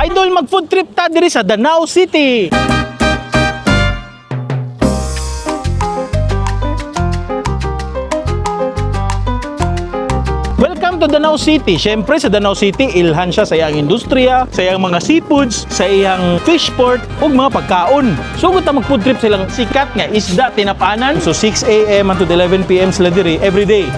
Idol, mag-food trip ta diri sa Danau City. Welcome to Danau City. Siyempre sa Danau City, ilhan siya sa iyang industriya, sa iyang mga seafoods, sa iyang fish port, ug mga pagkaon. Sugod ta mag-food trip silang sikat nga isda tinapanan. So 6 AM until 11 PM sila diri every day.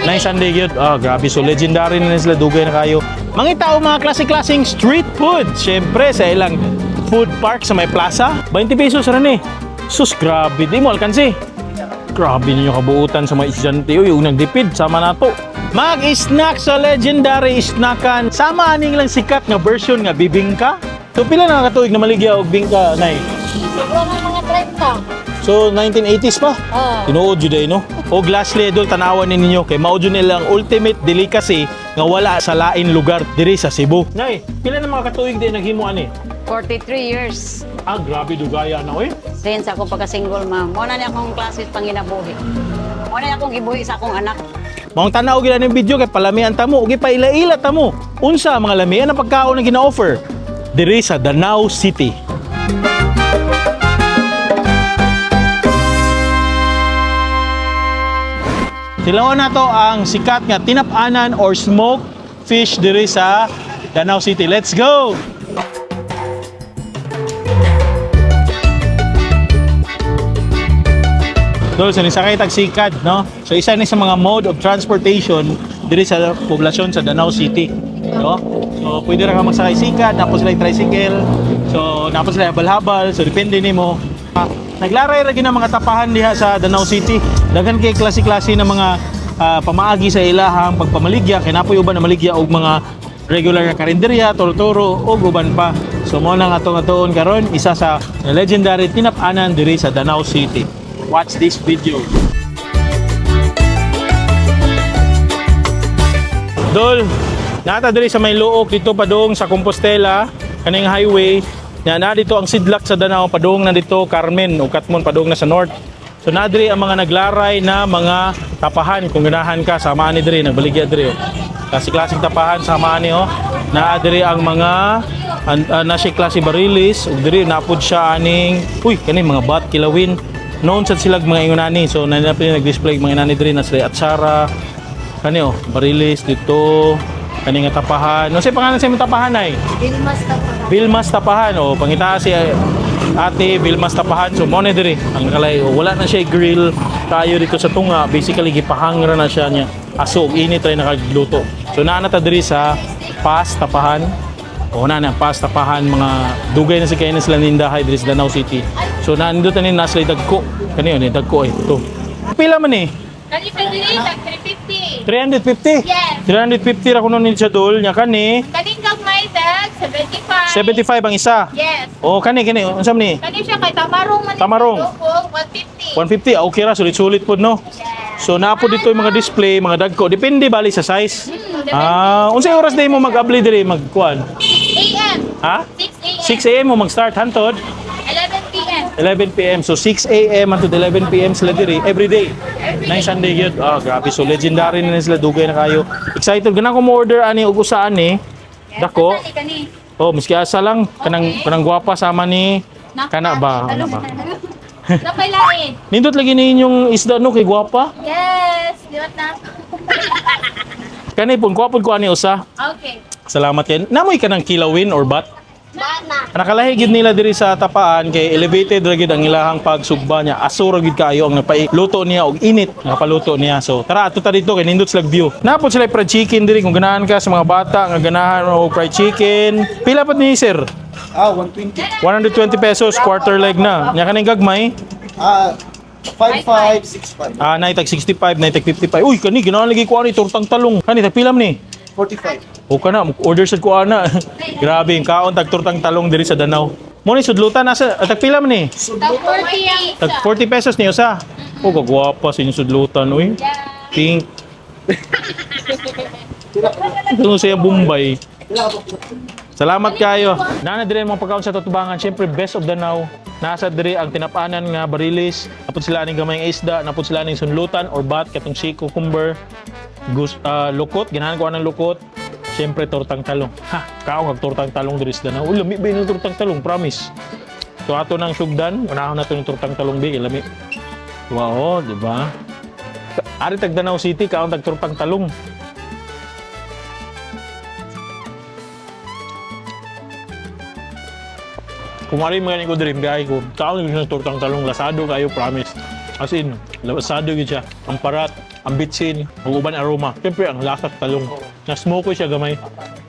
Nice Sunday gyud. Grabe, so legendary na sila, dugay na kayo. Mangita o mga klase-klaseng street food. Siyempre sa ilang food park sa may plaza, 20 pesos ra ni. Sus, grabe, di mo alkansi. Grabe ninyo kabuutan sa mga estudyante. Uy, yung nagdipid, sama na to. Mag-snack sa legendary snackan. Sama aning lang sikat nga version nga bibingka. So pila na katuig na maligya og bingka, nay? Siguro mga 30. So 1980s pa. Tinuod jud ay no. Og lastly, idol, tanawan ninyo kay mao jud nilang ultimate delicacy nga wala sa lain lugar diri sa Cebu. Nay, pila na mga katuig din naghimo ani? 43 years. Grabe dugaya na oy. Since ako pagka-single ma'am, muna niya akong klase panginabuhi. Muna niya akong ibuhi sa akong anak. Maong tanaw gila ng video kay palamian ta mo, ugi pa ila-ila ta mo. Unsa mga lamian ang pagkaon na gina-offer diri sa Danau City. Tilawan na to ang sikat nga tinapanan or smoked fish diri sa Danau City. Let's go! Dol, so nisakay tagsikad, no? So isa ni sa mga mode of transportation diri sa poblasyon sa Danau City, no? So pwede ra ka magsakay sikad, tapos sila tricycle. So tapos sila habal-habal, so depende nimo. Naglaray ra gyud ang mga tapahan diha sa Danau City. Daghan kay klase-klase na mga pamaagi sa ilahang pagpamaligya, kay napoy uban na maligya og mga regular nga karinderya, toro-toro ug uban pa. So mo nang atong karon isa sa legendary tinapanan diri sa Danau City. Watch this video. Dol, nata diri sa may luok dito padung sa Compostela, kaning highway. Na dito ang sidlak sa Danau padung na dito Carmen o Katmon padung na sa north. So na diri ang mga naglaray na mga tapahan kung ganahan ka sama ni diri nagbaligya diri. Klase-klaseng tapahan sama ni Na diri ang mga nasi klase barilis ug diri napud siya aning kani mga bat kilawin. Noon sa silag mga ingunani, so nanapin nag-display mga inani diri na sila atsara kani barilis dito kani nga tapahan. No say pangalan sa imong tapahan ay Vilmas tapahan. Vilmas tapahan pangita si Ate Vilmas tapahan. So mo na diri ang nakalay wala na siya grill tayo dito sa tunga, basically gipahangra na siya niya aso init ray nakagluto. So naa na ta diri sa Pas tapahan. Na Pas tapahan, mga dugay na si kayo na sila nindahay diri sa Danau City. So nandito tanin na sila dagko. Kaniyo ni dagko ito. Pila man ni? Kani pwede tag 350. 350? Yes. 350 ra kuno ni sa dol nya kani. Kaning gagmay tag 75. 75 ang isa. Yes. Kani unsa man ni? Kani siya kay tamarong man. Tamarong. 150. 150 okay ra, sulit-sulit pod no. Yes. So napo dito yung mga display, mga dagko. Depende bali sa size. Depende. Unsay oras day mo mag-abli diri magkuan? AM. Ha? 6 AM. 6 AM mo mag-start hantod 11 PM. 11 PM. So 6 AM until 11 PM sila diri every day. Nice Sunday gyud. Grabe, so legendary na sila, dugay na kayo. Excited gana ko mo order ani ug usaan ni. Dako. Kani. Miski asa lang kanang gwapa sama ni kana ba? Napay lain. Nindot lagi ni inyong isda no kay gwapa. Yes. Diwat na. Kani pun gwapon ko ani usa. Okay. Salamat kay. Namoy ka ng kilawin or bat? Bana. Nakalahi gid nila diri sa tapaan kay elevated ra gid ang ilahang pagsugba niya. Aso ra gid kaayo ang napailuto niya og init napaluto niya. So tara ato ta dito kay nindot slag view. Napod sila fried chicken diri kung ganahan ka sa mga bata nga ganahan og fried chicken. Pila pa ni sir? 120. 120 pesos quarter leg na. Nya kaning gagmay? 55, 65. Naitag 65, naitag 55. Uy, kani ganahan lagi ko ani tortang talong. Kani tag pila ni? 45. Kana order sad ko ana. Grabe, kaon tag tortang talong diri sa Danau. Mo ni sudlutan nasa tag pila man ni? Tag 40. Tag 40 pesos ni usa. Kagwapa sa inyong sudlutan uy. Pink. Ito sa Bombay. Salamat kayo. Nana dire mga pagkaon sa Tutubangan, syempre best of Danau. Nasa dire ang tinapanan nga barilis, napud sila ning gamay nga isda, napud sila ning sunlutan or bat katong sea cucumber, lukot, ganahan ko anang lukot. Siyempre, tortang talong. Ha, kao ang tortang talong diri sa Danau. Uy, lami ba yung tortang talong? Promise. So, ato ng sugdan. Unahon nato yung tortang talong ba? Lami. Wow, di ba? Ari tag Danau City, kaon tag tortang talong. Kung ari mga ko diri, biyahe ko. Kaon yung tortang talong. Lasado kayo, promise. As in, lasado yun siya. Ang parat, ang bitsin, ang uban aroma. Siyempre, ang lasa sa talong. Na-smoke ko siya gamay.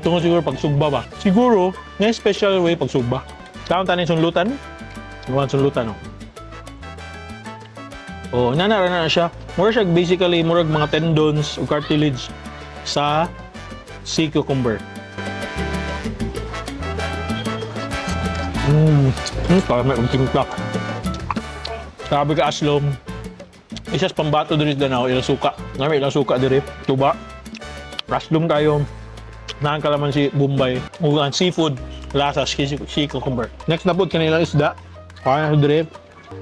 Tungkol siguro pag sugba ba? Siguro, may special way pag sugba. Kaon tanin sunlutan? Gawan sunlutan, no? Oh, nanara na siya. Mura siya basically, murag mga tendons o cartilage sa sea cucumber. Parang may timpla. Sabi ka aslom. Isa sa pambato diri sa Danau, ilang suka. Ngami ilang suka diri. Tuba. Aslom kayo. Naan kalamansi, Bombay. Ugan seafood. Lasa, sea cucumber. Next na po, kanilang isda. Kaya na diri.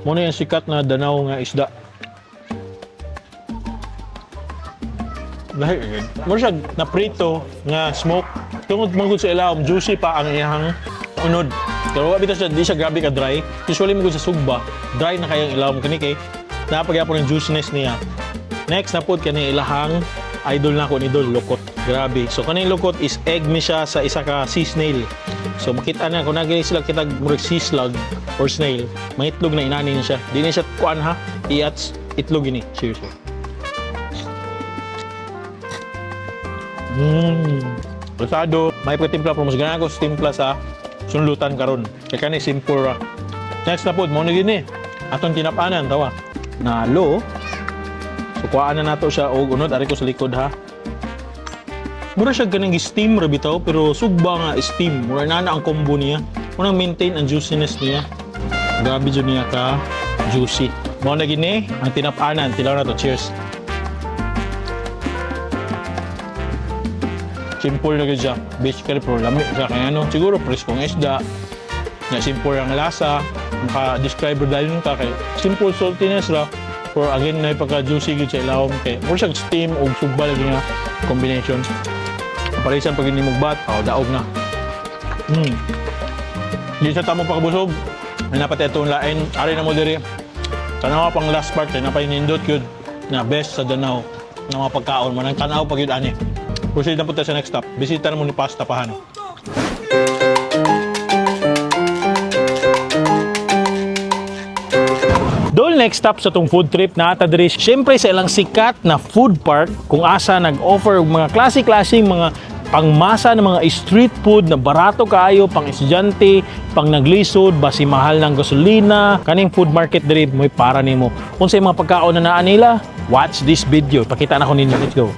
Muna yung sikat na Danau nga isda. Dahil, muna siya na prito nga smoke. Tungod manggod sa ilawom, juicy pa ang iyang unod. Pero wabito siya, di siya grabe ka dry. Usually manggod sa sugba, dry na kayang ilawom kani kay napagyapon yung juiciness niya. Next na po kani ilahang idol na ko ni idol, lokot. Grabe. So kaning lokot is egg ni siya sa isa ka sea snail. So makita na kung nagay sila kitag murag sea slug or snail, may itlog na inani niya siya. Di na siya kuan ha, iats itlog ini. Seriously. Rosado, may patimpla pero mas ganaan ko sa timpla sa sunlutan karon. Kaya kani simple ra. Next na po, mo na gini. Atong tinapanan tawa. Nalo. So kuhaan na nato siya og unod ari ko sa likod ha. Mura siya ganang steam ra bitaw pero sugba nga steam. Mura na ang combo niya. Unang maintain ang juiciness niya. Grabe jud niya ka juicy. Mo na gini ang tinapanan. Tilaw na to. Cheers. Simple na siya. Basically pero lami siya kaya ano. Siguro preskong isda. Nga simple ang lasa. Maka-describe dahil nung kay simple saltiness ra. Pero again na pagka-juicy gid sa ilawom kay mura siya steam o sugba lagi nga combination. Parisan pag hindi mugbat, daog na. Di sa tamo pagkabusog, ay napat itong lain. Ari na mo diri. Tanawa pang last part, ay napainindot yun na best sa Danau na mga pagkaon. Manang tanaw pag yun ani. Proceed na po tayo sa next stop. Bisita na mo ni Pasta Pahan. Dol next stop sa tong food trip na ata diri syempre sa ilang sikat na food park kung asa nag-offer og mga klase-klaseng mga pangmasa ng mga street food na barato kaayo pang estudyante, pang naglisod, basi mahal ng gasolina. Kaning food market diri mo'y para nimo. Unsay mga pagkaon na naa nila? Watch this video. Pakita na ko ninyo. Let's go.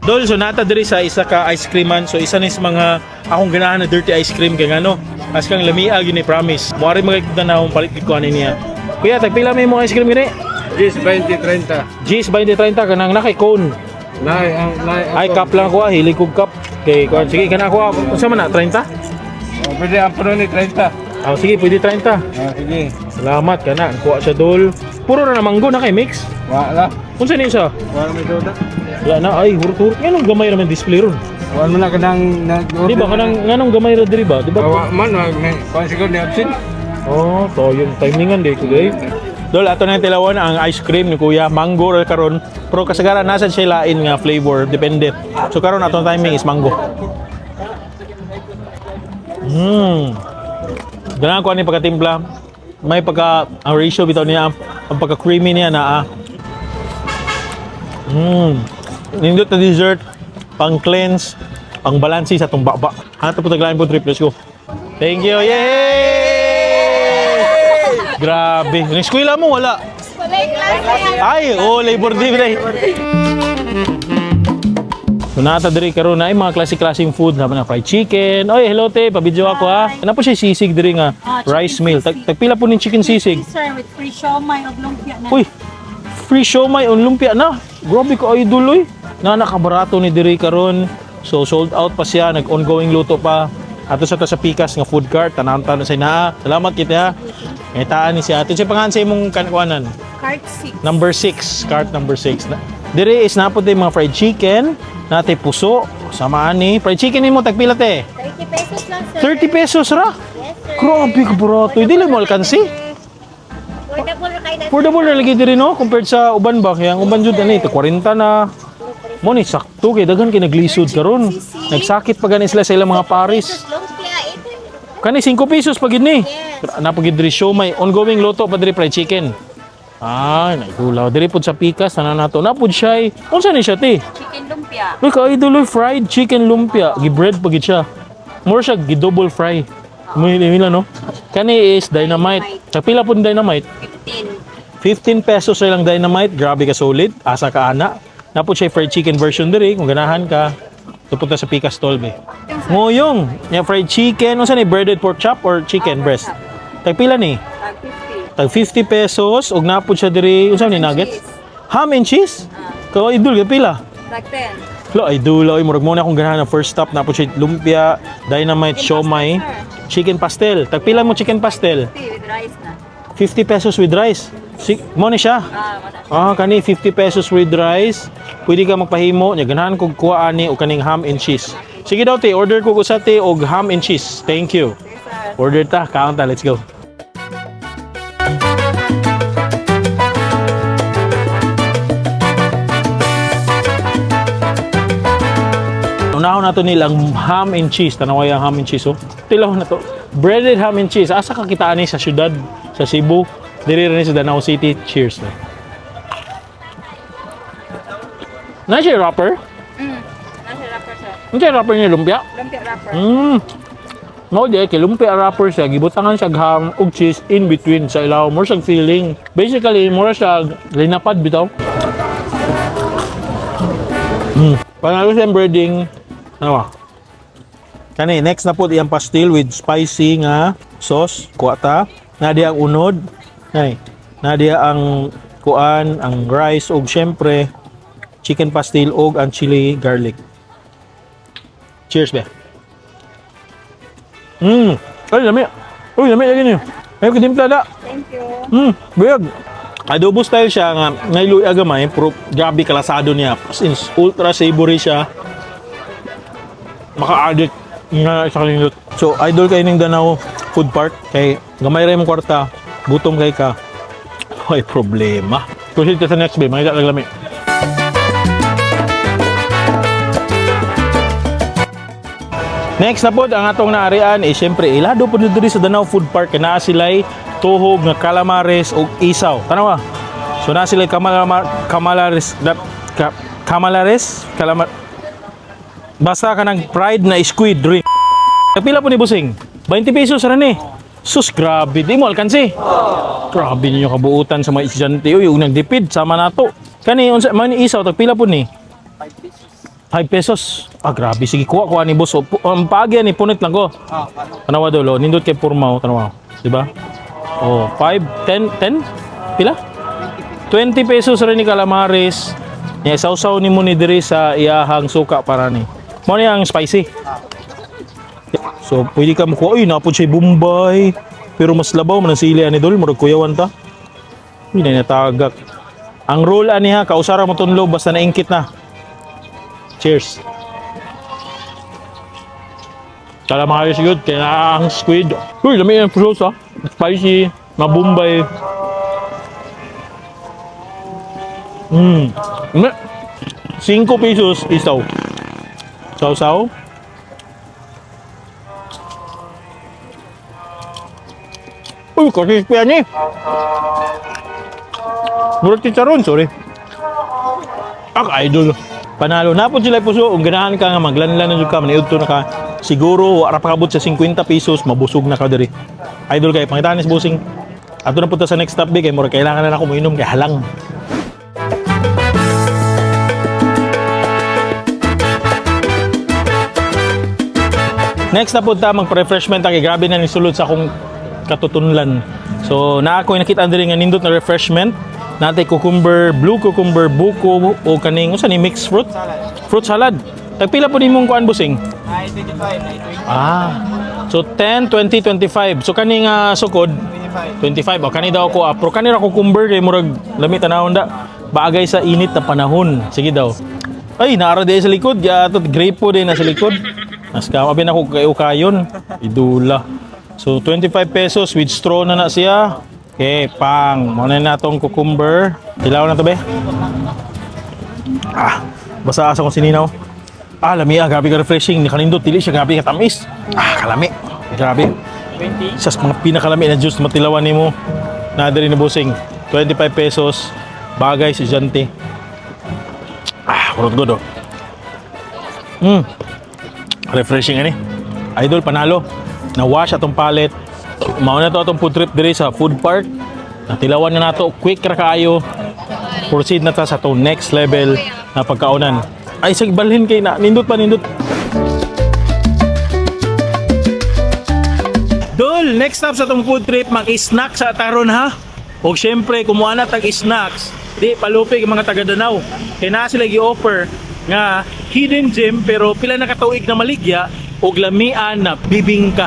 Dol, so nata diri sa isa ka ice creaman. So isa ni sa mga akong ganahan na dirty ice cream kay ngano. As kang lamia gini promise. Moari magkita na akong palit ko ani niya. Kuya, tagpila may mo ice cream gini? Gis 20-30. Gis 20-30 kanang nakay cone. Ay cup lang ko, hilig kog cup. Kay kuan sige kana ko. Unsa man na 30? Pwede ang puno ni 30. Sige, pwede 30. Sige. Salamat kana. Kuha siya dol. Puro na manggo na kay mix. Wala. Unsa ni isa? Wala may soda. Wala na ay hurot-hurot. Yanong gamay ra man display ron. Wala mo na kanang Di ba kanang nganong gamay ra diri ba? Di ba? Wala man, kung siguro ni absent. Oh, so yung timingan di ko guys. Dol, ato na tilawon ang ice cream ni Kuya. Mango ra karon. Pero kasagaran nasa siya lain nga flavor, depende. So karon atong timing is mango. Ganaan ko ani pagkatimpla. May pagka ang ratio bitaw niya, ang pagka creamy niya na nindot na dessert, pang cleanse, pang balansi sa tong baba. Hanap po taglain po trip. Let's go. Thank you. Yay! Grabe. Yung eskwela mo, wala. Ay, Labor Day. So nata diri karon na ay mga klase-klaseng food na fried chicken. Oy, hello te, pabidyo ako ha. Ano po siya sisig diri nga rice meal. Tagpila po ning chicken sisig. Sir, with free siomai o lumpia na. Uy, free siomai on lumpia na. Grabe ko idol oy. Na nakabarato ni diri karon. So sold out pa siya, nag-ongoing luto pa. Ato sa ta sa pikas nga food cart, tanan-tanan sa ina. Salamat kita ha. Ngitaan ni si ate. Sa pangalan sa imong kankuanan? Cart 6. Number 6, cart number 6. Dire is napod yung mga fried chicken, nate puso, samaan ni. Fried chicken mo tagpila te? 30 pesos lang, sir. 30 pesos ra. Yes, sir. Grabe ka barato. Dili mo alkansi. Affordable na kayo na. Affordable na lagi diri no compared sa uban ba kaya ang uban jud ani 40 na. Mo ni sakto kay daghan kay naglisod karon. Nagsakit pa gani sila sa ilang mga paris. Lumpia, ito. Kani 5 pesos pagid ni. Napagid diri siomay ongoing loto pa diri fried chicken. Ah, naigulaw diri pud sa pikas tanan nato. Napud siya. Unsa ni siya ti? Chicken lumpia. Uy, ka-idol fried chicken lumpia. Gi-bread pagid siya. More siya gi-double fry. Mila no? Kani is dynamite. Sa pila pud dynamite? 15 15. pesos sa ilang dynamite. Grabe ka solid. Asa ka ana. Napod siya fried chicken version diri kung ganahan ka. Tupunta sa Pika Stolbe. Ngoyong, yung fried chicken, unsa ni breaded pork chop or chicken breast? Tagpila ni? Tag 50. Tag 50 pesos ug napod siya diri unsa ni nuggets? Ham and cheese? Ka idol pila? Tag 10. Lo idol oy murag mo na akong ganahan ng first stop napod siya lumpia, dynamite, siomay, chicken pastel. Tagpila mo chicken pastel? 50 with rice na. 50 pesos with rice. Mo ni siya. Wala. Kani 50 pesos with rice. Pwede ka magpahimo, nya ganahan kog kuha ani o kaning ham and cheese. Sige daw te, order ko sa te og ham and cheese. Thank you. Order ta, kaon ta, let's go. Unahon nato nilang ham and cheese. Tanaway ang ham and cheese oh. Tilaw na to. Breaded ham and cheese. Asa ka kita ani sa syudad, sa Cebu, diri rin sa Danau City. Cheers. Nasa wrapper? Nasa wrapper siya. Nasa wrapper niya lumpia? Lumpia wrapper. Mao di kay lumpia wrapper siya gibutangan siya ham ug cheese in between sa ilaw mo siyang filling. Basically mo siya linapad bitaw. Panalo siya breading. Ano ba? Kani next na po iyang pastil with spicy nga sauce, kuha ta. Nadia ang unod. Nay. Nadia ang kuan, ang rice ug syempre chicken pastil ug ang chili garlic. Cheers be. Ay lami. Uy lami lagi niyo. Ay ko timpla da. Thank you. Big. Adobo style siya nga ngayloy agamay pero grabe kalasado niya. Since ultra savory siya. Maka-addict nga sa kalinggot. So idol kay ning Danau Food Park kay gamay ra imong kwarta, gutom kay ka. Ay problema. Proceed ka sa next bay, makita lang lami. Next na po, ang atong naarian is syempre ilado po diri sa Danau Food Park na sila'y tuhog nga calamares o isaw. Tanawa. So na sila'y basta ka ng fried na squid ring. Pila po ni busing? 20 pesos ra ni. Sus, grabe. Di mo alkansi. Grabe ninyo kabuutan sa mga estudyante. Uy, yung nagdipid, sama na to. Kani, man isaw, tagpila po ni? 5 pesos. Ah, grabe. Sige, kuha ni boss. Ang paagyan ni punit lang ko. Tanawa dolo. Nindot kay Purmaw. Tanawa. Diba? Oh, 5, 10, 10? Pila? 20 pesos rin ni calamares. Niya, sausaw ni mo ni diri sa iyahang suka para ni. Mo ni ang spicy. So, pwede ka makuha. Uy, napod siya Bombay. Pero mas labaw, manasili ani dol. Murag kuyawan ta. Uy, na natagak. Ang roll ani ha, kausara mo tunlo basta naingkit na. Cheers. Calamares good, kaya ang squid. Uy, lami yung sauce ha. Spicy, mabumbay. 5 pesos isaw. Sausaw. Uy, kasi pa yan eh. Murag chicharon, sorry. Idol. Panalo na po sila puso, kung ganahan ka nga maglanlan na ka, maniudto na ka, siguro wala pa kabot sa 50 pesos, mabusog na ka diri. Idol kayo, pangitaan ni busing. Ato na punta sa next stop kay mura kailangan na ako mainom kay halang. Next na punta magpa-refreshment kay grabe na ni sulod sa akong katutunlan. So naa ko nakita diri nga nindot na refreshment. Natay cucumber, blue cucumber, buko o kaning usa ni mixed fruit. Fruit salad. Tagpila po din mong kuan busing? Ah. So 10, 20, 25. So kani nga sukod 25. O kani daw ko apro. Kani ra cucumber kay murag lami tanawon da. Bagay sa init na panahon. Sige daw. Ay, naara din sa likod. Ya, grape po din na sa likod. Mas kamabin ako kayo kayon. Idula. So 25 pesos with straw na siya. Okay, pang. Muna na itong cucumber. Ilaw na to be. Ah, basa asa kong sininaw. Ah, lami ah. Grabe ka refreshing. Ni kanindot. Dili siya. Grabe ka tamis. Ah, kalami. Grabe. Sa mga pinakalami na juice matilawan ni mo. Nadari na busing. 25 pesos. Bagay si Jante. Ah, kurot good oh. Refreshing ani. Idol, panalo. Na-wash atong palette. Mauna to atong food trip diri sa food park. Natilawan na nato. Quick ra kaayo. Proceed na ta sa atong next level na pagkaunan. Ay, sige, balhin kay na. Nindot pa, nindot. Dol, next stop sa atong food trip, mag-snack sa taron ha. O syempre, kumuha na tag-snacks. Di, palupig ang mga taga-Danau. Kaya na sila gi-offer nga hidden gem pero pila na katuig na maligya o lamian na bibingka.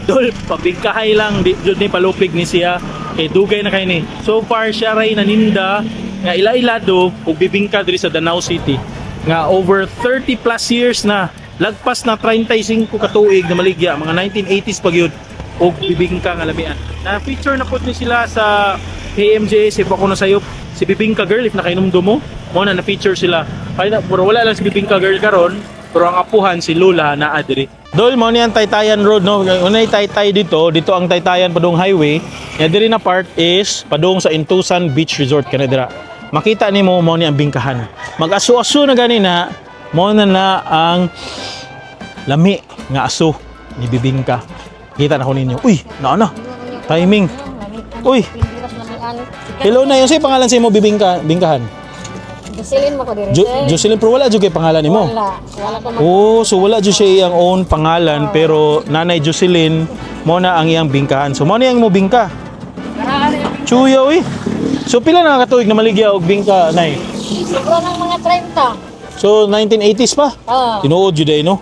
Dol, pabingkahay lang. Di, ni palupig ni siya. Kay dugay na kayo ni. So far, siya ray naninda nga ila-ilado o bibingka diri sa Danau City. Nga over 30 plus years na. Lagpas na 35 katuig na maligya. Mga 1980s pag yun. O bibingka nga lamian. Na-feature na po ni sila sa KMJ, si Bako na Sayop. Si Bibingka Girl, if nakainomdom mo, muna na-feature sila. Kaya pero wala lang si Bibingka Girl karon, pero ang apuhan si Lola na adiri. Dol, mo niyan Taytayan Road, no? Unay Taytay dito ang Taytayan Padung Highway. Yan diri na part is padung sa Intusan Beach Resort kanadira. Makita nimo mo ni ang bingkahan. Mag-aso-aso na ganina, mo na ang lami nga aso ni Bibingka. Kita na ko ninyo. Uy, na. Timing. Uy. Hello na, yung sa'yo pangalan sa mo bingkahan? Jocelyn mo ko diri. Jocelyn, pero wala dyan kayo pangalan ni mo? Wala ko Oh, so wala dyan siya iyang own pangalan, pero nanay Jocelyn, mo na ang iyang bingkahan. So mo na yung mo bingka? Chuya, uy. So pila na katuig na maligya og bingka, nay? Siguro ng mga 30. So 1980s pa? Oo. Tinuod yun day, no?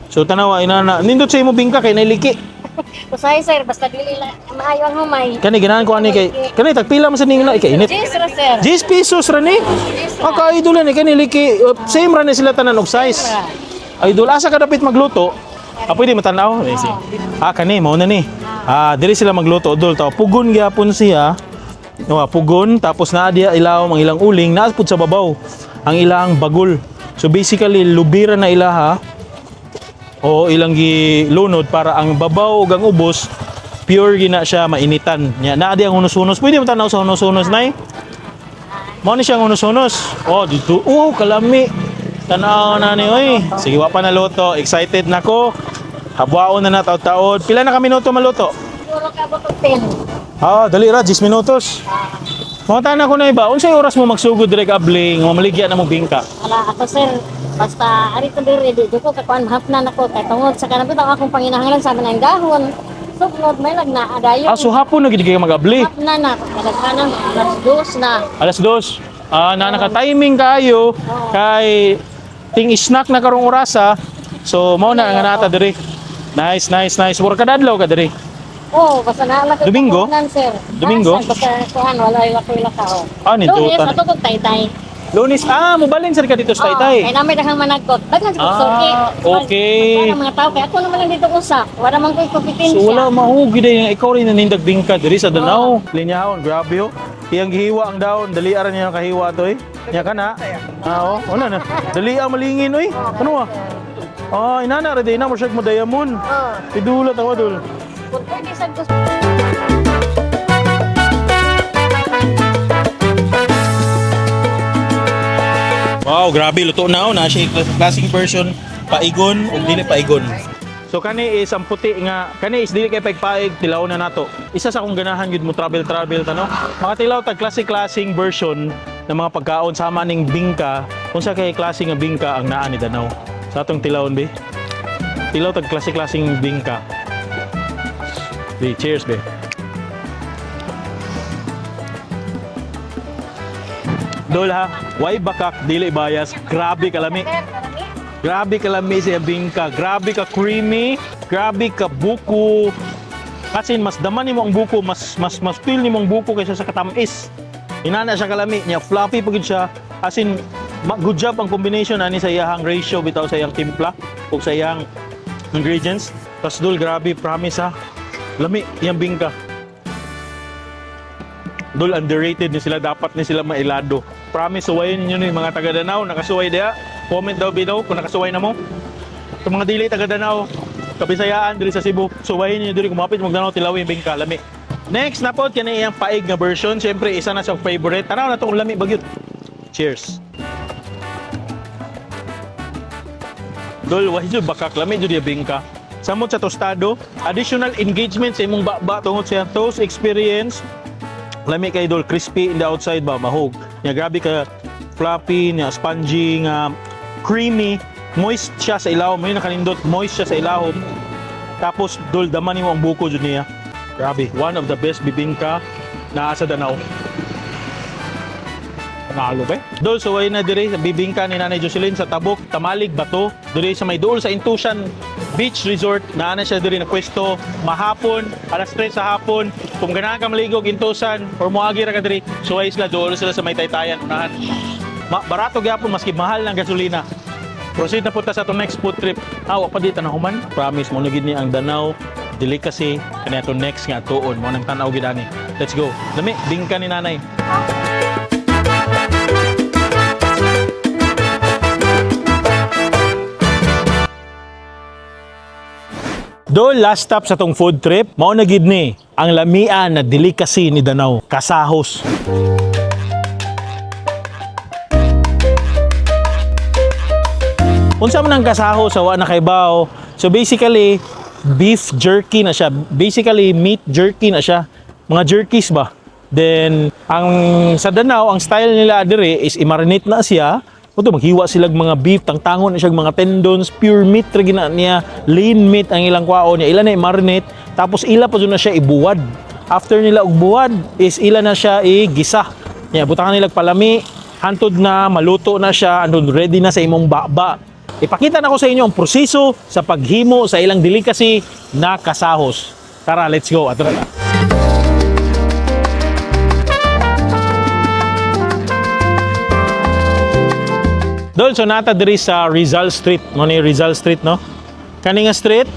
So tanawa, inana. Nindot sa'yo mo bingka kay nailiki. Kusay sir, basta dili lang maayo ang humay. Kani, ganahan ko ani kay... Kani, tagpila mo sa ningla, ikainit. Yes ra sir. 10 pesos rani. Ah, ka-idolan eh. Kanili same rani sila tanan og size. Idol, asa ka dapat magluto? Ah, pwede matanaw? Ah, kani, mauna ni. Ah, dili sila magluto. Idol, tawa, pugon gyapon siya. No, pugon, tapos naa diya ilaw ang ilang uling, naapod sa babaw ang ilang bagol. So basically, lubira na ilaha o ilang gilunod para ang babaw ug ang ubos pure gina siya mainitan. Nya naa di ang hunos-hunos. Pwede mo tanaw sa hunos-hunos nay? Mao ni siya ang hunos-hunos. Oh, dito. Oh, kalami. Tanaw na ni oy. Sige wa pa na luto. Excited na ko. Habwaon na taud-taud. Pila na ka minuto maluto? Siguro ka ba 10. Ah, dali ra 10 minutos. Mga tanan ko na iba. Unsay oras mo magsugod direk abling, mamaligya na mo bingka? Ala ako sir, basta ari to diri di ko ka kuan hapnan ako kay tungod sa kanang bitaw akong panginahanglan sa manang dahon. Sugnod may lag na adayon. Ah, so hapon na gid kayo mag-abli. Hapnan na kadaghanan alas 2 na. Alas 2. Ah, na naka-timing kayo kay ting snack na karong orasa. So mao na nga nata diri. Nice. Wala ka dadlaw ka diri. Oh, basta na lang Domingo? sir. Domingo? Basta kuan wala wala ka. Ah, nindutan. Lunes ato kog taytay. Lunes, mubalin sir ka dito sa Taytay. Kay namin daghang managkot. Daghan sa suki. Okay. Wala mga tao kay ako naman lang dito usa. Wala man ko'y kompetensya. So wala mahugi din ikaw rin nanindag bingka diri sa Danau. Linyahon, grabe oh. Iyang gihiwa ang daon, dali aran niya kahiwa to eh. Nya kana. Ah, oh, wala na. Dali ang malingin oy. Ano ah? Ah, inana ra day na mo siya mo diamond. Pidulat ako dul. Kung pwede sa gusto. Wow, grabe luto na oh. Na siya classic version paigon ug dili paigon. So kani is ang puti nga, kani is dili kay paigpaig, tilaw na nato. Isa sa akong ganahan gyud mo travel tano. Makatilaw tag classic version ng mga pagkaon sama ning bingka. Kung sa kay klase nga bingka ang naa ni Danau. Sa atong tilawon be. Tilaw tag classic bingka. Be, cheers be. Dol ha, why bakak dili bias, grabe kalami. Grabe ka lami siya bingka. Grabe ka creamy. Grabe ka buko. Kasi mas daman nimo ang buko, mas feel nimo ang buko kaysa sa katamis. Inana siya kalami niya, fluffy pagid siya. As in, good job ang combination ani sa iyang ratio bitaw sa iyang timpla ug sa iyang ingredients. Tas dul, grabe, promise ha. Lami iyang bingka. Dul, underrated ni sila, dapat ni sila mailado. Promise, suwayin niyo ni mga taga Danau, nakasuway diha. Comment daw bitaw kung nakasuway na mo. Sa mga dili taga Danau, Kabisayaan diri sa Cebu, suwayin niyo diri kumapit magdanaw tilawin bingka lami. Next na po, kani iyang paig nga version. Siyempre, isa na siyang favorite. Tanaw na itong lami bagyot. Cheers. Dol, wahid bakak lami jud bingka. Samot sa tostado, additional engagement sa imong baba tungod sa toast experience. Lami kay dol, crispy in the outside ba, mahog. Nya grabe ka fluffy, nya spongy, nga creamy, moist siya sa ilahom. May nakanindot, moist siya sa ilahom. Tapos dol, daman nimo ang buko jud niya. Grabe, one of the best bibingka na sa Danau. Panalo ba? Dol, suway na diri sa bibingka ni Nanay Jocelyn sa Tabok, Tamalig, Bato. Diri sa may dool sa Intusan Beach Resort. Naana siya diri na pwesto mahapon, alas 3 sa hapon. Kung ganahan ka maligog Intusan or moagi ra ka diri, suway sila dool sila sa may Taytayan unahan. Barato gyapon maski mahal ng gasolina. Proceed na punta sa itong next food trip. Wa pa dito na human. Promise mo na gid ni ang Danau delicacy kanya to next nga tuon mo nang tanaw gid ani. Let's go. Lami bingka ni Nanay. Do last stop sa tong food trip, mao na gid ni ang lamian na delicacy ni Danau, kasahos. Unsa man ang kasahos sa wa na kaybaw? So basically, beef jerky na siya. Basically, meat jerky na siya. Mga jerkies ba? Then, ang sa Danau, ang style nila dire is i-marinate na siya. Ito, maghiwa silang mga beef, tangtangon na siya, mga tendons, pure meat, gina niya, lean meat ang ilang kwao niya. Ila na i-marinate, tapos ila pa doon na siya ibuwad. After nila ubuwad, is ila na siya igisa. Yeah, butangan nila palami, hantod na, maluto na siya, andun ready na sa imong baba. Ipakita na ko sa inyo ang proseso sa paghimo sa ilang delicacy na kasahos. Tara, let's go. Ato na. Dol, so nata diri sa Rizal Street. Mo ni Rizal Street, no? Kani nga street.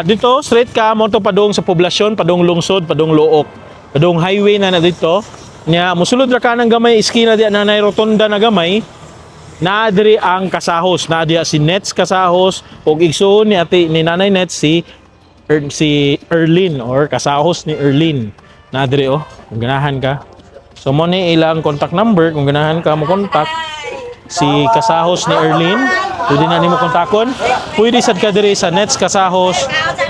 Dito, straight ka mo to padung sa poblasyon, padung lungsod, padung Luok. Padung highway na dito. Nya mosulod ra ka ng gamay iskina di na rotonda na gamay. Na diri ang kasahos, na diya si Nets kasahos ug igsoon ni ate ni Nanay Nets si Erlin or kasahos ni Erlin. Na diri kung ganahan ka. So mo ni ilang contact number kung ganahan ka mo contact si kasahos ni Erlin. Pwede na nimo kontakon. Pwede sad ka diri sa Nets kasahos.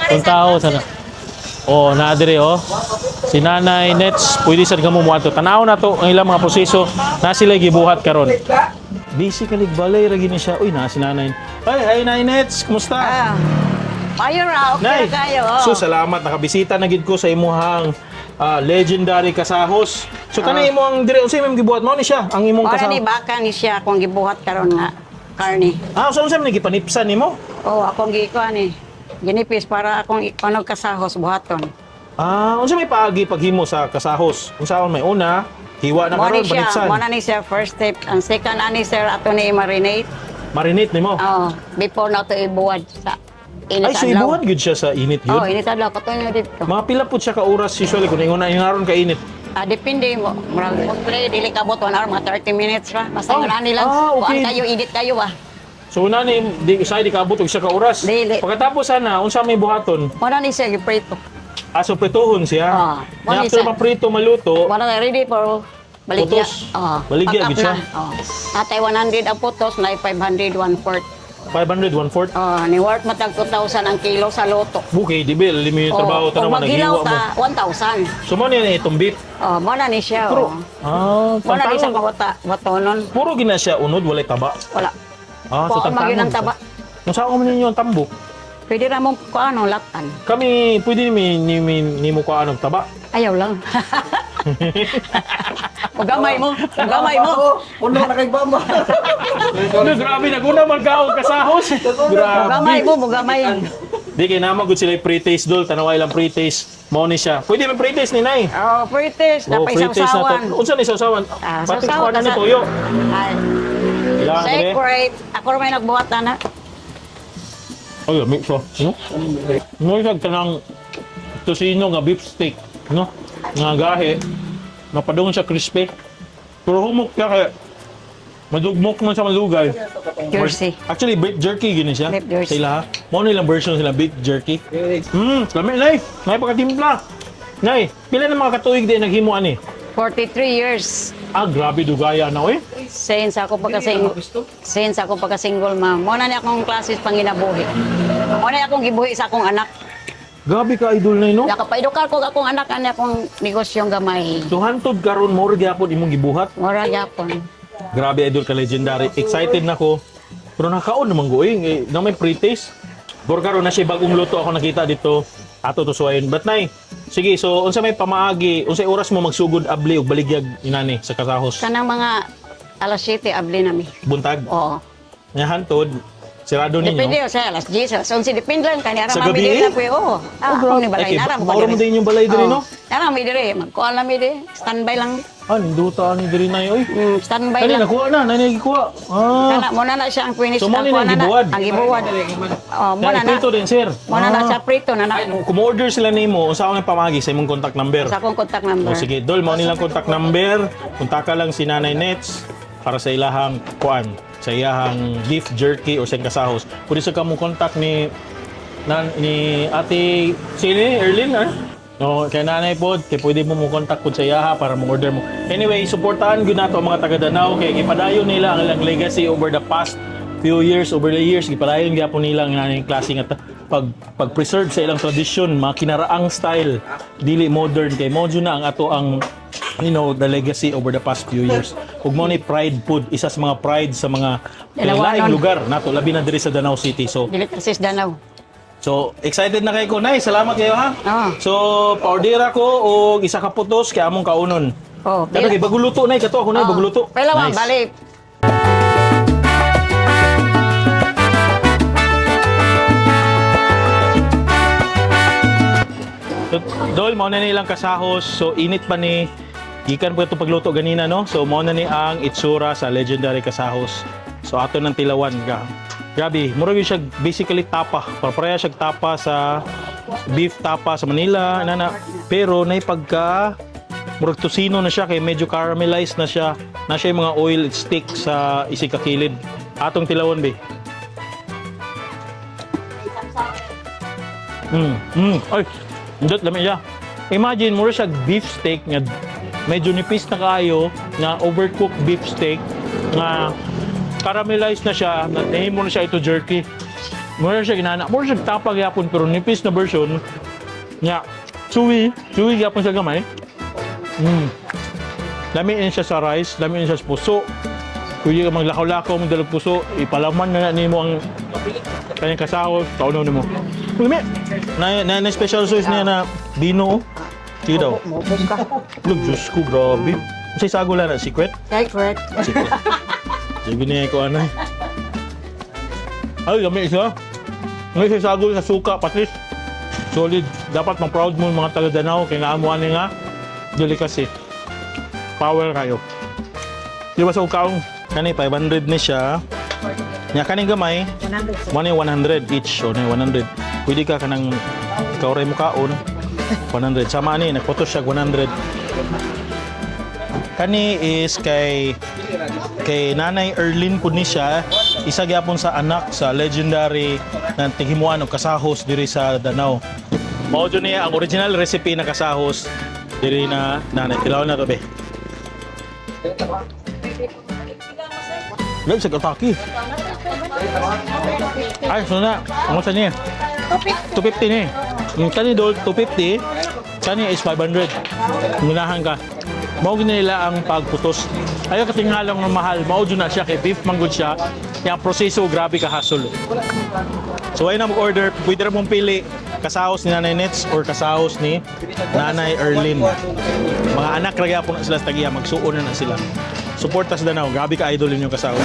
Kontaho sana. Na diri si Nanay Nets, pwede sad ka mo muadto. Tanaw na to ang ilang mga proseso na sila gibuhat karon. Basically, balay ra gini siya. Uy, na si Nanay. Hi, Nanay Nets. Kumusta? Mayo ra, okay Nay, kayo. so salamat. Nakabisita na gid ko sa imuhang legendary kasahos. So kanay imo ang dire unsay imong gibuhat mo ni siya ang imong Para kasahos. ni baka ni siya akong gibuhat karon nga karne. So unsay man gipanipsan nimo? Akong gikuan ni. Ginipis para akong ano kasahos buhaton. Unsa may paagi paghimo sa kasahos? Unsaon may una, hiwa na karon panipsan. Mo na ni siya first step. Ang second ani sir ato ni marinate. Marinate nimo. Before na to ibuhat sa init Ay, so adlaw. ibuhat gyud siya sa init gyud. Init adlaw katon nga dito. Mga pila pud siya ka oras usually kung ingon na ingaron ka init. Depende mo. Murag play dili kabot 1 hour mga 30 minutes ra. Basta nga nila. Okay. Kuan kayo edit kayo ba. So una ni di say di kaabot og siya ka oras. Dili. Pagkatapos sana unsa may buhaton? Mo na ni siya giprito. So prituhon siya. Wala After siya. maprito maluto, Mo na ready for baligya. Putos. Baligya, Pack up gid siya. na. Atay 100 ang putos na 500 1/4. 500 1/4. Ni worth matag 2,000 ang kilo sa loto. Bukay di bil limi yung trabaho Kung tanaw maghilaw naghiwa mo. ka 1,000. So mo ni itong beef. Mo na ni siya. Pero Mo na ni siya tangtangon. mawatonon. Puro gina siya unod walay taba. Wala. So Kuha magyud ang taba. Kung saan mo ninyo ang tambok? Pwede ra mo kuano latan. Kami pwede ni mo ko anong taba. Ayaw lang. O gamay mo. O gamay mo. Puno na kay Bamba. Ano, grabe, naguna magkaog kasahos. O Grabe. gamay mo, o gamay. Di kay naman gud sila pre-taste dol, tanaway lang pre-taste. Mao ni siya. Pwede man pre-taste ni nay. Oh, pretest. Oh, Napay pre-taste na sausawan. to. Unsa ni sausawan? Ah, Pati sausawan kuha na ni ka sa- toyo. Ay, Kailangan ko eh. separate. Ako rin may nagbuhat na. Ay, mix so. No? Mo siya kanang tosino nga beef steak, no? Nga gahe. Napadung siya crispy. Pero humok siya kaya madugmok man sa malugay. Jersey. Actually, beef jerky gini siya. Beef jerky. Sila ha. Mo nilang version sila beef jerky. Lami nay. Nay pagkatimpla. Nay, pila na mga katuig di naghimo ani? 43 years. Ah, grabe dugaya na eh. Since ako pagka-single ma'am. Mo na ni akong classes panginabuhi. Mo na akong gibuhi sa akong anak. Grabe ka idol nay no. Nakapaedukar ko akong anak ani akong negosyong gamay. Tuhantod karon mo gyapon imong gibuhat. Mura gyapon. Grabe idol ka legendary. Excited na ko. Pero nakaon naman ko eh. Na may pre-taste. Pero karon na siya bagong luto ako nakita dito. Ato to suwayin. But nay, sige so unsa may pamaagi, unsay oras mo magsugod abli og baligyag inani sa kasahos. Kanang mga alas 7 abli nami. Buntag. Oo. Nya hantod. Sirado Depende ninyo. yun sa alas 10. So, depende lang kani ara Sa mami gabi diri eh? lang ko. Oo. Ako ni balay nara mo. Mauro mo din yung balay diri no? Nara mi diri. Magkuha lang mi diri. Standby lang. Ah, ninduta ani diri nay oy. Standby Kani lang. nakuha na, nani gikuha. Ah. Kana mo na siya ang finish. So, mo ni kuha na gibuwad? Ang gibuwad. Oh, mo na na. Ito din sir. Mo na na siya prito na na. Kung order sila nimo, unsa ang pamagi sa imong contact number? Sa akong contact number. O sige, Dol, mo nilang contact number. Kontak ka lang si Nanay Nets para sa ilahang kuan, sa ilahang beef jerky o sa kasahos. Pwede sa kamong contact ni Ate Sini, Erlin, ah? No, kay nanay po, kay pwede mo contact po sa iyaha para mo-order mo. Anyway, suportahan gyud nato ang mga taga Danao kay gipadayon nila ang ilang legacy over the past few years, over the years gipadayon gyapon nila ang ilang klase nga pag-preserve sa ilang tradisyon, mga kinaraang style, dili modern kay modyo na ang ato ang the legacy over the past few years. Ug mo ni pride food, isa sa mga pride sa mga laing lugar nato labi na diri sa Danau City. So Dilitrasis Danau. excited na kay ko nay, salamat kayo ha. Ah. So pa-order ako og isa ka putos kay among kaunon. Oh, Dato kay baguluto nay kato ako nay baguluto. Pila man balik. So, Dol, mo na nilang kasahos. So, init pa ni gikan po ito pagluto ganina, no? So, mo na ni ang itsura sa legendary kasahos. So, ato ng tilawan ka. Grabe, mura yun siya basically tapa. Pareha siya tapa sa beef tapa sa Manila, nana. Pero, naipagka murag tosino na siya kay medyo caramelized na siya. Na siya yung mga oil stick sa isikakilid. Atong tilawan, be. Ay, ndot lami siya. Imagine mo siya beef steak nga medyo nipis na kayo na overcooked beef steak nga caramelized na siya, nahimo na siya ito jerky. Mura siya ginana, mura siya tapag yapon pero nipis na version nga chewy yapon siya gamay. Lamiin siya sa rice, lamiin siya sa puso. Kuya ka maglakaw-lakaw mo dalag puso, ipalaman na nimo ang kanyang kasahos, taunaw nimo. Lami. Na special sauce niya na bino. Sige daw. Mubos ka. Look, Diyos ko, grabe. Masay sago lang na, secret? Secret. Secret. Sige niya ko ano. Ay, lami isa. May sago sa suka, patis. Solid. Dapat ma-proud mo mga taga Danau, kaya naamuan nga. Delicacy. Power kayo. Di ba sa ukaong? Kani, 500 ni siya. Nya kaning gamay, 100 each. O na 100. Pwede ka kanang kauray mo kaon. 100. Sama ni, nagphoto siya 100. Kani is kay Nanay Erlin po ni siya. Isa gyapon sa anak sa legendary na tighimuan og kasahos diri sa Danau. Mao jud niya ang original recipe na kasahos diri na nanay. Tilaw na to be. Lagi sa kataki. Ay, so na. Ang sa niya? 250 ni. Yung kani dol 250, kani is 500. Munahan ka. Mao gini nila ang pagputos. Ayo katinghalang ng mahal. Mao jud na siya kay beef manggod siya. Yang proseso grabe ka hassle. So ay na mag-order, pwede ra mong pili kasahos ni Nanay Nets or kasahos ni Nanay Erlyn. Mga anak ragya po na sila sa tagiya, magsuon na sila. Suporta sa Danau, grabe ka idol yung kasahos.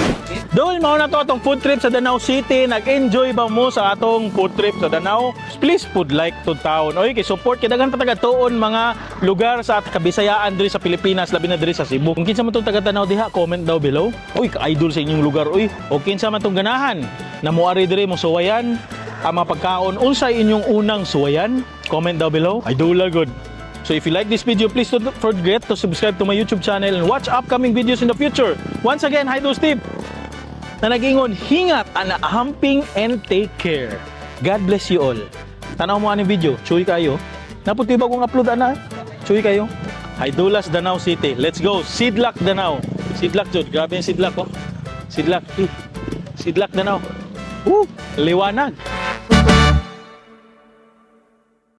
Dol, mao na to atong food trip sa Danau City. Nag-enjoy ba mo sa atong food trip sa Danau? Please pud like to town. Oy, kay support kay daghan taga-tuon mga lugar sa Kabisayaan diri sa Pilipinas, labi na diri sa Cebu. Kung kinsa man tong taga Danau diha, comment down below. Uy, ka-idol sa inyong lugar. Uy, o kinsa man tong ganahan na moari diri mo suwayan ang mga pagkaon. Unsay inyong unang suwayan? Comment down below. Idol good. So if you like this video, please don't forget to subscribe to my YouTube channel and watch upcoming videos in the future. Once again, hi to Steve na nag-ingon, hingat, anahamping, and take care. God bless you all. Tanaw mo ang video, chuy kayo. Naputi ba kung upload ana? Chuy kayo. Idolas Danau City. Let's go. Sidlak Danau. Sidlak Jod. Grabe yung Sidlak oh. Sidlak. Sidlak Danau. Liwanag.